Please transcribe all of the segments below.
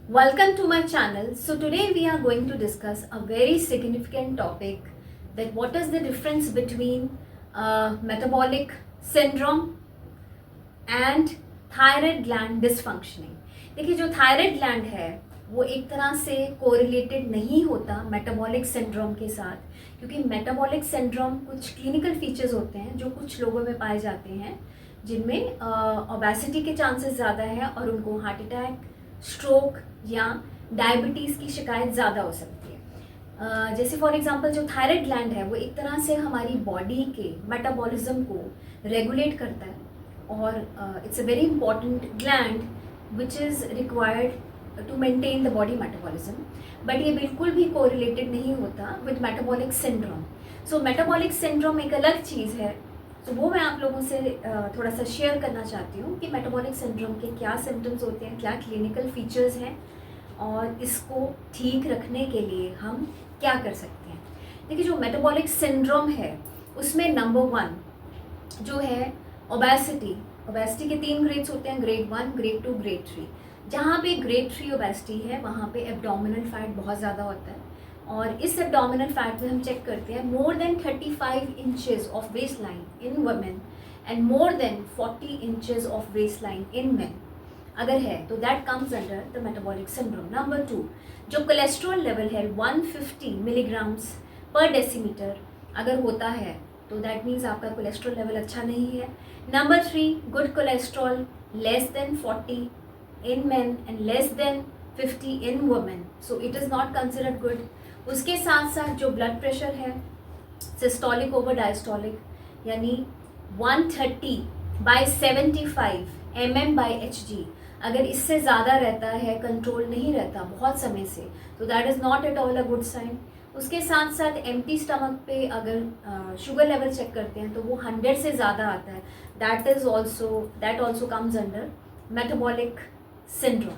Welcome to my channel. So today we are going to discuss a very significant topic, that what is the difference between metabolic syndrome and thyroid gland dysfunctioning. देखिए, जो thyroid gland है वो एक तरह से correlated नहीं होता metabolic syndrome के साथ, क्योंकि मेटाबॉलिक सिंड्रोम कुछ क्लिनिकल फीचर्स होते हैं जो कुछ लोगों में पाए जाते हैं, जिनमें ओबेसिटी के चांसेस ज़्यादा है और उनको हार्ट अटैक, स्ट्रोक या डायबिटीज़ की शिकायत ज़्यादा हो सकती है। जैसे फॉर एग्जांपल जो थायराइड ग्लैंड है वो एक तरह से हमारी बॉडी के मेटाबॉलिज्म को रेगुलेट करता है और it's a very important gland which is required to maintain the body metabolism, but ये बिल्कुल भी कोरिलेटेड नहीं होता with metabolic syndrome. So metabolic syndrome एक अलग चीज़ है, तो वो मैं आप लोगों से थोड़ा सा शेयर करना चाहती हूँ कि मेटाबॉलिक सिंड्रोम के क्या सिम्टम्स होते हैं, क्या क्लिनिकल फीचर्स हैं और इसको ठीक रखने के लिए हम क्या कर सकते हैं। देखिए, जो मेटाबॉलिक सिंड्रोम है उसमें नंबर 1 जो है ओबेसिटी। ओबेसिटी के 3 ग्रेड्स होते हैं, ग्रेड 1, ग्रेड 2, ग्रेड 3। जहाँ पे ग्रेड 3 ओबेसिटी है वहाँ पे एब्डोमिनल फैट बहुत ज़्यादा होता है और इस एब्डोमिनल फैट में हम चेक करते हैं more than 35 inches of waist line in women and more than 40 inches of waist line in men अगर है तो that comes under the metabolic syndrome. Number 2, जो कोलेस्ट्रॉल लेवल है 150 मिलीग्राम्स पर डेसीमीटर अगर होता है तो दैट मीन्स आपका कोलेस्ट्रॉल लेवल अच्छा नहीं है। Number 3, good cholesterol less than 40 in main and less than 50 in women, so it is not considered good. उसके साथ साथ जो ब्लड प्रेशर है सिस्टोलिक ओवर डायस्टोलिक, यानी 130/75 mm/Hg, अगर इससे ज़्यादा रहता है, कंट्रोल नहीं रहता बहुत समय से, तो that is not at all a good sign. उसके साथ साथ एम्प्टी स्टमक पे अगर शुगर लेवल चेक करते हैं तो वो 100 से ज़्यादा आता है, that also comes under metabolic syndrome.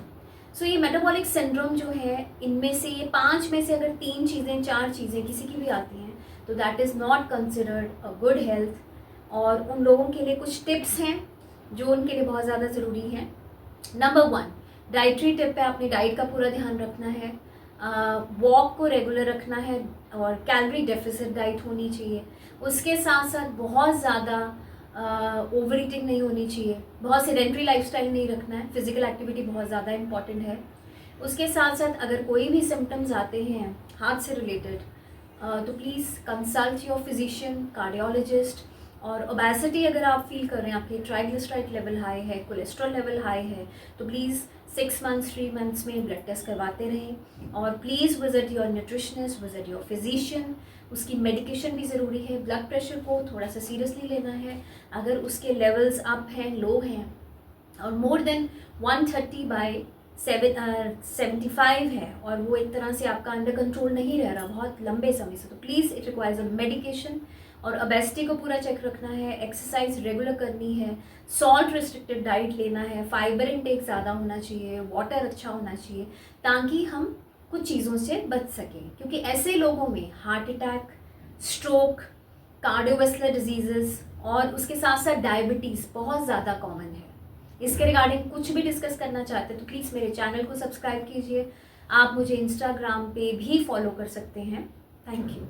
So ये मेटाबॉलिक सिंड्रोम जो है, इनमें से ये 5 में से अगर 3 चीज़ें 4 चीज़ें किसी की भी आती हैं तो that is not considered a good health. और उन लोगों के लिए कुछ टिप्स हैं जो उनके लिए बहुत ज़्यादा ज़रूरी है। नंबर 1, डाइटरी टिप पे आपने डाइट का पूरा ध्यान रखना है, वॉक को रेगुलर रखना है और कैलोरी डेफिसिट डाइट होनी चाहिए। उसके साथ साथ बहुत ज़्यादा ओवर ईटिंग नहीं होनी चाहिए, बहुत सेडेंट्री लाइफस्टाइल नहीं रखना है, फिजिकल एक्टिविटी बहुत ज़्यादा इंपॉर्टेंट है। उसके साथ साथ अगर कोई भी सिम्टम्स आते हैं हार्ट से रिलेटेड तो please consult your physician, cardiologist. और ओबेसिटी अगर आप फील कर रहे हैं, आपके ट्राइग्लिसराइड लेवल हाई है, कोलेस्ट्रॉल लेवल हाई है, तो प्लीज़ 6 मंथ्स 3 मंथ्स में ब्लड टेस्ट करवाते रहें और please visit your nutritionist, visit your physician. उसकी मेडिकेशन भी ज़रूरी है। ब्लड प्रेशर को थोड़ा सा सीरियसली लेना है, अगर उसके लेवल्स अप हैं, लो हैं और मोर देन 130/75 है और वो एक तरह से आपका अंडर कंट्रोल नहीं रह रहा बहुत लंबे समय से, तो please it requires a medication. और ओबेसिटी को पूरा चेक रखना है, एक्सरसाइज रेगुलर करनी है, सॉल्ट रिस्ट्रिक्टेड डाइट लेना है, फाइबर इनटेक ज़्यादा होना चाहिए, वाटर अच्छा होना चाहिए, ताकि हम कुछ चीज़ों से बच सकें, क्योंकि ऐसे लोगों में heart attack, stroke, cardiovascular diseases और उसके साथ साथ डायबिटीज़ बहुत ज़्यादा कॉमन है। इसके रिगार्डिंग कुछ भी डिस्कस करना चाहते हैं तो प्लीज़ मेरे चैनल को सब्सक्राइब कीजिए। आप मुझे इंस्टाग्राम पे भी फॉलो कर सकते हैं। Thank you.